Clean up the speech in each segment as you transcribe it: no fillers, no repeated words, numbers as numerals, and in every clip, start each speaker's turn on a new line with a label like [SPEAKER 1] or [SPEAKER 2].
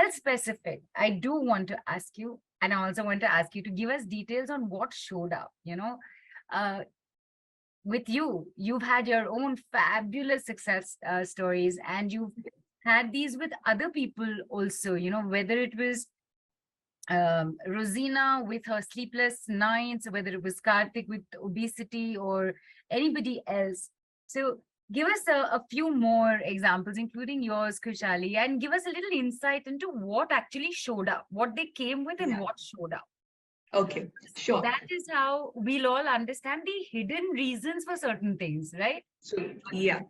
[SPEAKER 1] get specific, I do want to ask you, and I also want to ask you to give us details on what showed up, uh, with you. You've had your own fabulous success stories, and you've had these with other people also, whether it was Rosina with her sleepless nights, whether it was Karthik with obesity or anybody else. So give us a few more examples, including yours, Khushaali, and give us a little insight into what actually showed up, what they came with and
[SPEAKER 2] Yeah.
[SPEAKER 1] what showed up.
[SPEAKER 2] Okay, sure.
[SPEAKER 1] That is how we'll all understand the hidden reasons for certain things, right?
[SPEAKER 2] So, yeah.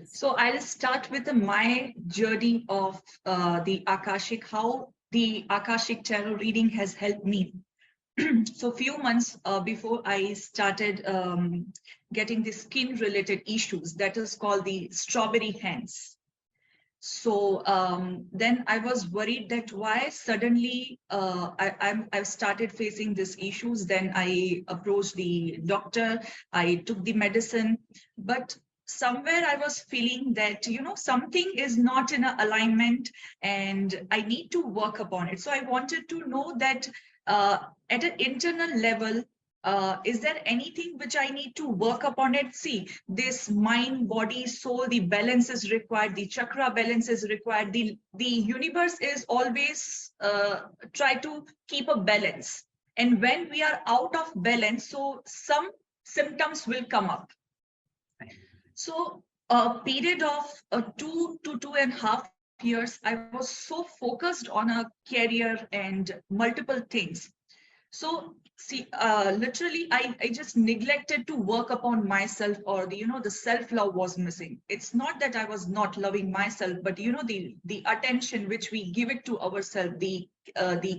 [SPEAKER 2] So I'll start with my journey of the Akashic, how the Akashic Tarot reading has helped me. So few months before I started getting the skin related issues, that is called the strawberry hands. So then I was worried that why suddenly I've started facing these issues. Then I approached the doctor, I took the medicine, but somewhere I was feeling that, something is not in alignment and I need to work upon it. So I wanted to know that uh, at an internal level, is there anything which I need to work upon it? See, this mind, body, soul, the balance is required, the chakra balance is required. The universe is always try to keep a balance. And when we are out of balance, so some symptoms will come up. So a period of 2 to 2.5 years, I was so focused on a career and multiple things. So see, literally, I just neglected to work upon myself, or the self-love was missing. It's not that I was not loving myself, but the attention which we give it to ourselves, the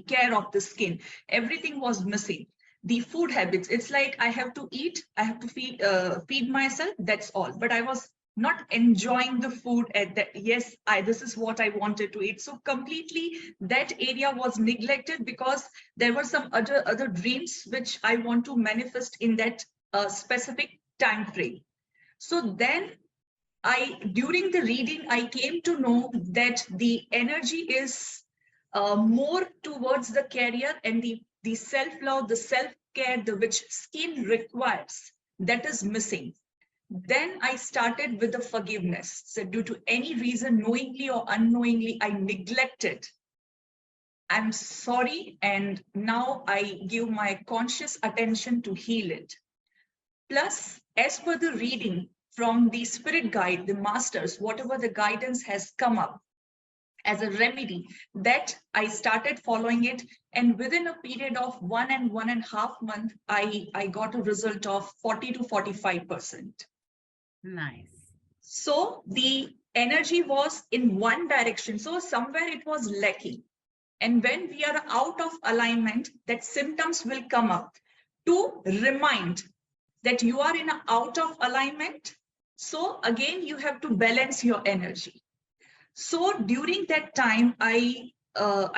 [SPEAKER 2] care of the skin, everything was missing. The food habits, it's like I have to eat, I have to feed myself, that's all. But I was not enjoying the food at that. Yes, this is what I wanted to eat. So completely that area was neglected because there were some other dreams which I want to manifest in that specific time frame. So then during the reading, I came to know that the energy is more towards the career and the self-love, the self-care, the which skin requires, that is missing. Then I started with the forgiveness. So due to any reason, knowingly or unknowingly, I neglected. I'm sorry, and now I give my conscious attention to heal it. Plus, as per the reading from the spirit guide, the masters, whatever the guidance has come up as a remedy, that I started following it. And within a period of 1.5 months, I got a result of 40 to 45%.
[SPEAKER 1] Nice.
[SPEAKER 2] So the energy was in one direction. So somewhere it was lacking. And when we are out of alignment, that symptoms will come up to remind that you are in an out of alignment. So again, you have to balance your energy. So during that time, I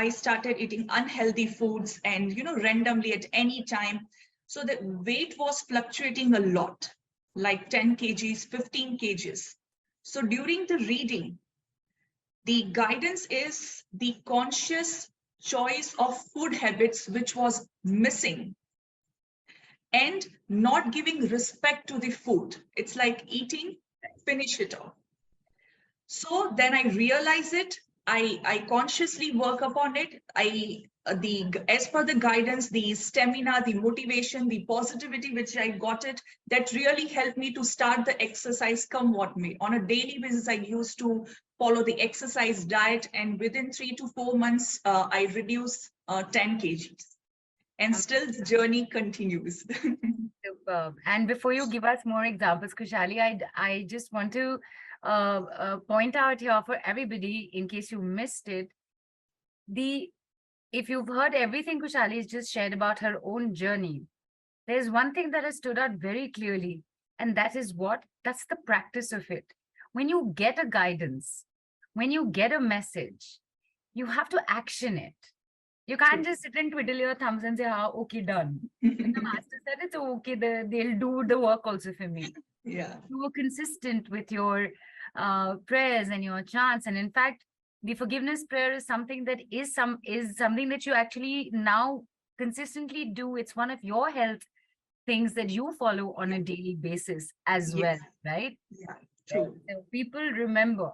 [SPEAKER 2] started eating unhealthy foods and, randomly at any time. So the weight was fluctuating a lot, like 10 kgs, 15 kgs. So during the reading, the guidance is the conscious choice of food habits, which was missing, and not giving respect to the food. It's like eating, finish it off. So then I realize it. I consciously work upon it. As per the guidance, the stamina, the motivation, the positivity which I got it, that really helped me to start the exercise come what may. On a daily basis, I used to follow the exercise diet, and within 3 to 4 months, I reduced 10 kgs. And still the journey continues.
[SPEAKER 1] Superb. And before you give us more examples, Khushaali, I just want to point out here for everybody, in case you missed it, if you've heard everything Khushaali has just shared about her own journey, there's one thing that has stood out very clearly, and that is what? That's the practice of it. When you get a guidance, when you get a message, you have to action it. You can't just sit and twiddle your thumbs and say, okay, done. When the master said it's okay, they'll do the work also for me.
[SPEAKER 2] Yeah.
[SPEAKER 1] You were consistent with your prayers and your chants. And in fact, The forgiveness prayer is something that is something that you actually now consistently do. It's one of your health things that you follow on
[SPEAKER 2] Yeah.
[SPEAKER 1] a daily basis as
[SPEAKER 2] Yes.
[SPEAKER 1] well, right?
[SPEAKER 2] Yeah.
[SPEAKER 1] Right.
[SPEAKER 2] True.
[SPEAKER 1] So people remember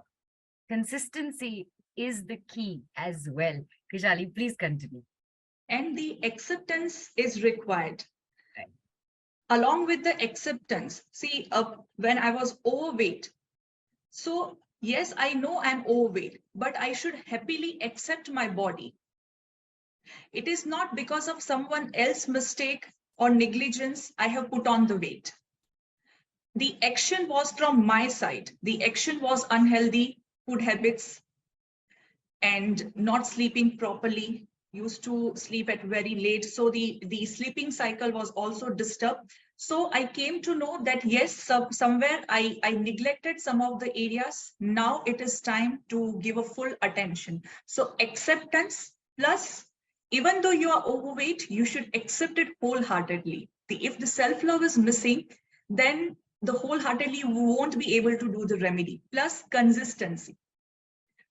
[SPEAKER 1] consistency is the key as well. Khushaali, please continue.
[SPEAKER 2] And the acceptance is required.
[SPEAKER 1] Right.
[SPEAKER 2] Along with the acceptance, see, when I was overweight, so yes, I know I'm overweight, but I should happily accept my body. It is not because of someone else's mistake or negligence I have put on the weight. The action was from my side. The action was unhealthy food habits and not sleeping properly. Used to sleep at very late. So the sleeping cycle was also disturbed. So I came to know that yes, somewhere I neglected some of the areas. Now it is time to give a full attention. So acceptance plus, even though you are overweight, you should accept it wholeheartedly. If the self-love is missing, then the wholeheartedly you won't be able to do the remedy. Plus consistency.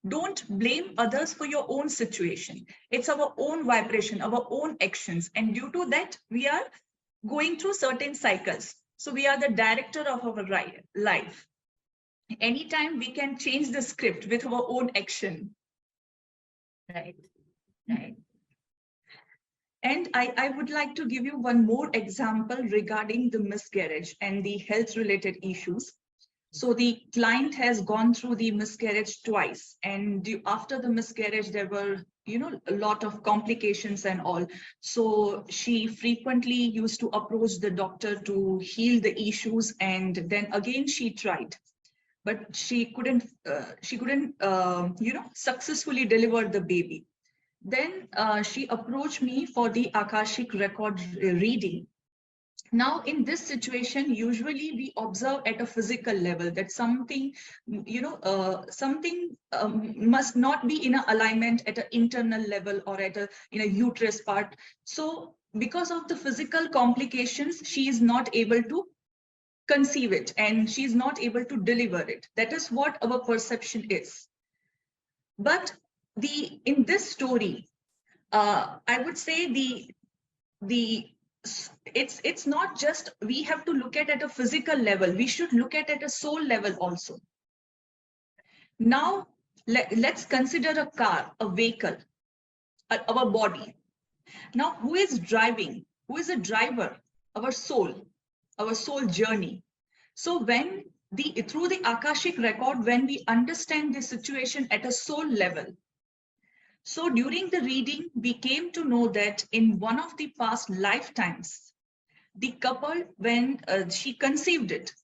[SPEAKER 2] Don't blame others for your own situation. It's our own vibration, our own actions. And due to that, we are going through certain cycles. So we are the director of our life. Anytime we can change the script with our own action.
[SPEAKER 1] Right. Right.
[SPEAKER 2] And I would like to give you one more example regarding the miscarriage and the health related issues. So the client has gone through the miscarriage twice, and after the miscarriage, there were, a lot of complications and all. So she frequently used to approach the doctor to heal the issues, and then again she tried, but she couldn't. Successfully deliver the baby. Then she approached me for the Akashic record reading. Now in this situation, usually we observe at a physical level that something, something must not be in a alignment at an internal level or at a in a uterus part. So because of the physical complications, she is not able to conceive it and she is not able to deliver it. That is what our perception is. But in this story, I would say the it's not just we have to look at a physical level, we should look at a soul level also. Now let's consider a car, a vehicle, our body. Now who is driving, who is a driver? Our soul journey. So when through the Akashic record, when we understand the situation at a soul level, so during the reading, we came to know that in one of the past lifetimes, the couple, when she conceived it,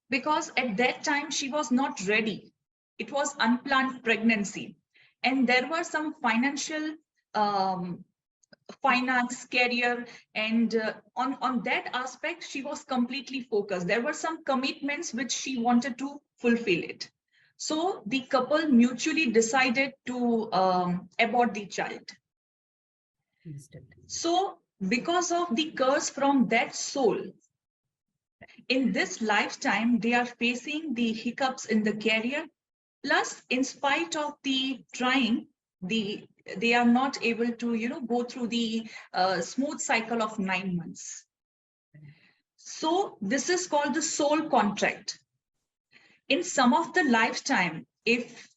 [SPEAKER 2] because at that time she was not ready. It was unplanned pregnancy. And there were some financial, finance, career, and on that aspect, she was completely focused. There were some commitments which she wanted to fulfill it. So the couple mutually decided to abort the child.
[SPEAKER 1] Understood.
[SPEAKER 2] So because of the curse from that soul, in this lifetime, they are facing the hiccups in the career. Plus, in spite of the trying, they are not able to, go through the smooth cycle of 9 months. So this is called the soul contract. In some of the lifetime, if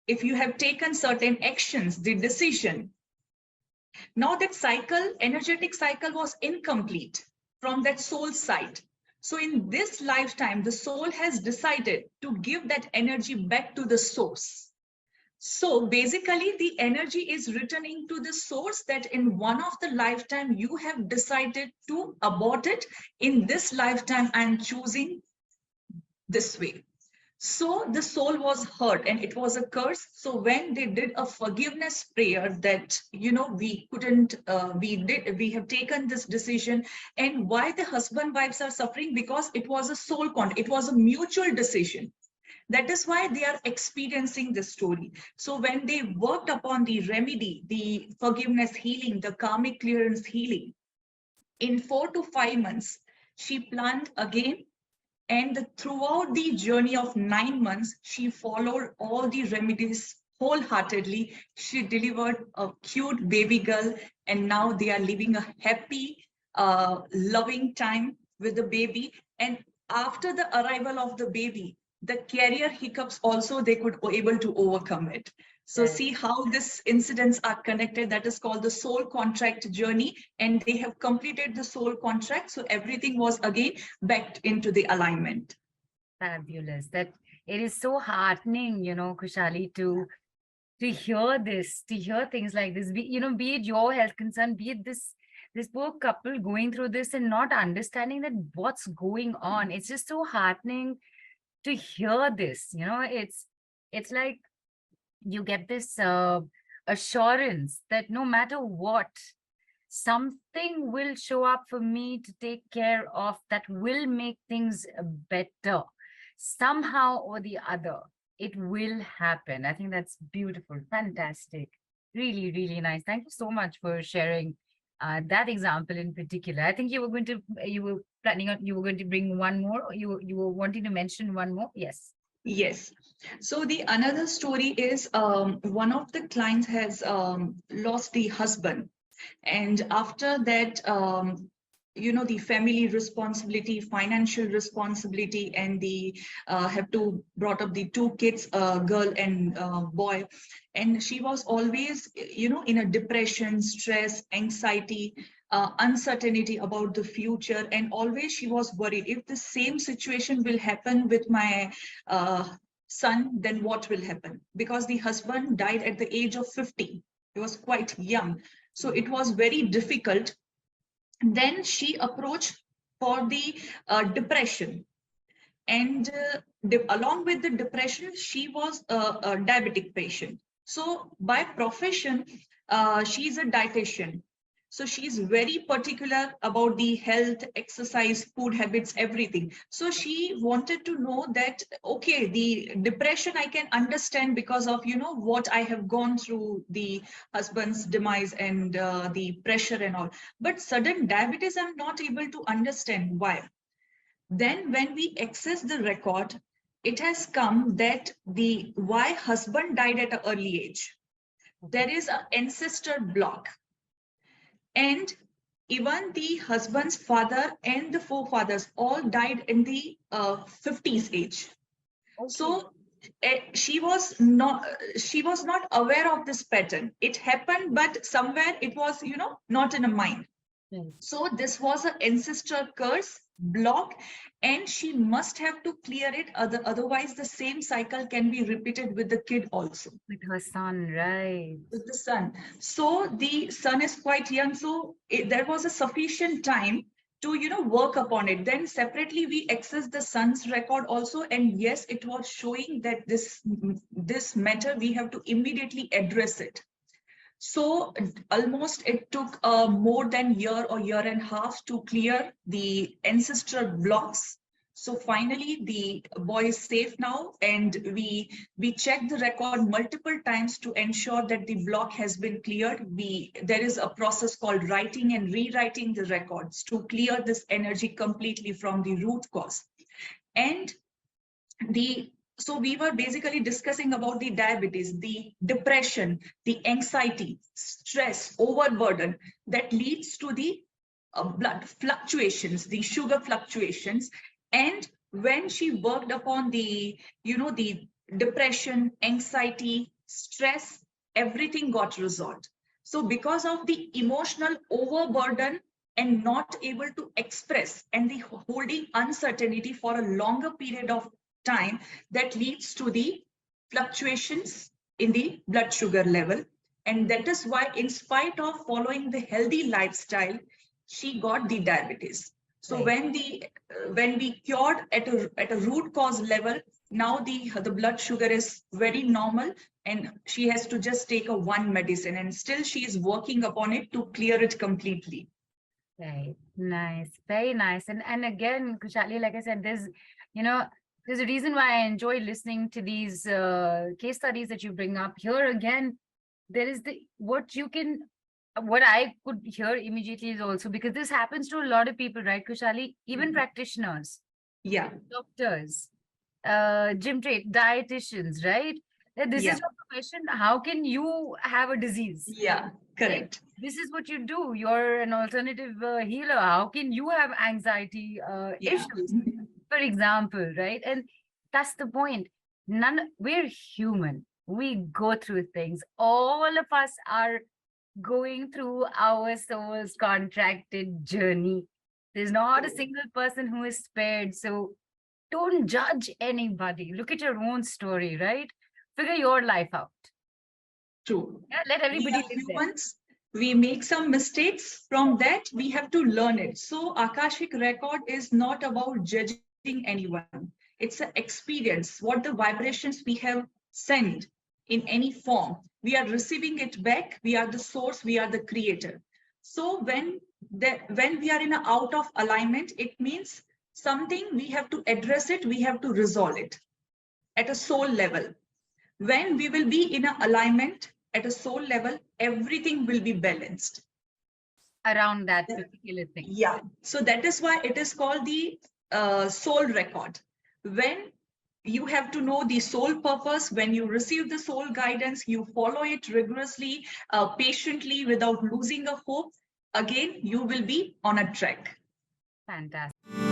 [SPEAKER 2] you have taken certain actions, the decision, now that cycle, energetic cycle was incomplete from that soul side. So in this lifetime, the soul has decided to give that energy back to the source. So basically, the energy is returning to the source that in one of the lifetime you have decided to abort it. In this lifetime, I'm choosing this way. So the soul was hurt and it was a curse. So when they did a forgiveness prayer that, we couldn't, we have taken this decision. And why the husband wives are suffering? Because it was a soul contract. It was a mutual decision. That is why they are experiencing this story. So when they worked upon the remedy, the forgiveness healing, the karmic clearance healing, in 4 to 5 months, she planned again And throughout the journey of 9 months, she followed all the remedies wholeheartedly. She delivered a cute baby girl, and now they are living a happy, loving time with the baby. And after the arrival of the baby, the career hiccups also they could able to overcome it. So
[SPEAKER 1] Right.
[SPEAKER 2] see how these incidents are connected. That is called the soul contract journey, and they have completed the soul contract. So everything was again back into the alignment.
[SPEAKER 1] Fabulous. That it is so heartening, Kushali, to hear this, to hear things like this. Be it your health concern, be it this poor couple going through this and not understanding that what's going on. It's just so heartening to hear this. It's like you get this assurance that no matter what, something will show up for me to take care of that will make things better somehow or the other. It will happen. I think that's beautiful, fantastic, really, really nice. Thank you so much for sharing that example in particular. I think you were planning on, you were going to bring one more, or you were wanting to mention one more. Yes.
[SPEAKER 2] Yes. So the another story is one of the clients has lost the husband, and after that, the family responsibility, financial responsibility, and the have to brought up the two kids, girl and boy, and she was always, in a depression, stress, anxiety, uncertainty about the future, and always she was worried if the same situation will happen with my uh, son, then what will happen? Because the husband died at the age of 50. He was quite young. So it was very difficult. Then she approached for the depression. And along with the depression, she was a diabetic patient. So by profession, she's a dietitian. So she's very particular about the health, exercise, food habits, everything. So she wanted to know that, okay, the depression I can understand because of, what I have gone through, the husband's demise and the pressure and all. But sudden diabetes, I'm not able to understand why. Then when we access the record, it has come that the why husband died at an early age. There is an ancestor block. And even the husband's father and the forefathers all died in the 50s age.
[SPEAKER 1] Okay.
[SPEAKER 2] So she was not aware of this pattern. It happened, but somewhere it was, not in a mind.
[SPEAKER 1] Right.
[SPEAKER 2] So this was an ancestral curse block, and she must have to clear it. Otherwise, the same cycle can be repeated with the kid also,
[SPEAKER 1] With her son, right?
[SPEAKER 2] with the son. So the son is quite young, so there was a sufficient time to work upon it. Then separately we access the son's record also, and yes, it was showing that this matter we have to immediately address it. So almost it took more than year or year and a half to clear the ancestral blocks. So finally, the boy is safe now, and we checked the record multiple times to ensure that the block has been cleared. There is a process called writing and rewriting the records to clear this energy completely from the root cause. And the so we were basically discussing about the diabetes, the depression, the anxiety, stress, overburden that leads to the blood fluctuations, the sugar fluctuations. And when she worked upon the depression, anxiety, stress, everything got resolved. So because of the emotional overburden and not able to express and the holding uncertainty for a longer period of time, that leads to the fluctuations in the blood sugar level. And that is why, in spite of following the healthy lifestyle, she got the diabetes. So
[SPEAKER 1] Right.
[SPEAKER 2] when we cured at a root cause level, now the blood sugar is very normal, and she has to just take a one medicine, and still she is working upon it to clear it completely.
[SPEAKER 1] Right. Nice. Very nice. And again, Kushali, like I said, you know, there's a reason why I enjoy listening to these case studies that you bring up. Here again, there is what I could hear immediately is also, because this happens to a lot of people, right, Kushali? Even
[SPEAKER 2] Mhm.
[SPEAKER 1] practitioners.
[SPEAKER 2] Yeah.
[SPEAKER 1] doctors, gym trainers, dietitians, right? This
[SPEAKER 2] Yeah.
[SPEAKER 1] is your profession. How can you have a disease?
[SPEAKER 2] Yeah.
[SPEAKER 1] Right?
[SPEAKER 2] Correct.
[SPEAKER 1] This is what you do. You're an alternative healer. How can you have anxiety
[SPEAKER 2] Yeah.
[SPEAKER 1] issues, for example, right? And that's the point. We're human. We go through things. All of us are going through our soul's contracted journey. There's not a single person who is spared. So don't judge anybody. Look at your own story, right? Figure your life out.
[SPEAKER 2] True.
[SPEAKER 1] Yeah, let
[SPEAKER 2] We
[SPEAKER 1] everybody
[SPEAKER 2] are
[SPEAKER 1] live there.
[SPEAKER 2] humans. We make some mistakes. From that, we have to learn it. So, Akashic record is not about judging anyone. It's an experience, what the vibrations we have sent in any form. We are receiving it back. We are the source. We are the creator. So, when we are in a out of alignment, it means something we have to address it. We have to resolve it at a soul level. When we will be in a alignment at a soul level, everything will be balanced.
[SPEAKER 1] Around that particular thing.
[SPEAKER 2] Yeah. So that is why it is called the soul record. When you have to know the soul purpose, when you receive the soul guidance, you follow it rigorously, patiently, without losing a hope, again, you will be on a track.
[SPEAKER 1] Fantastic.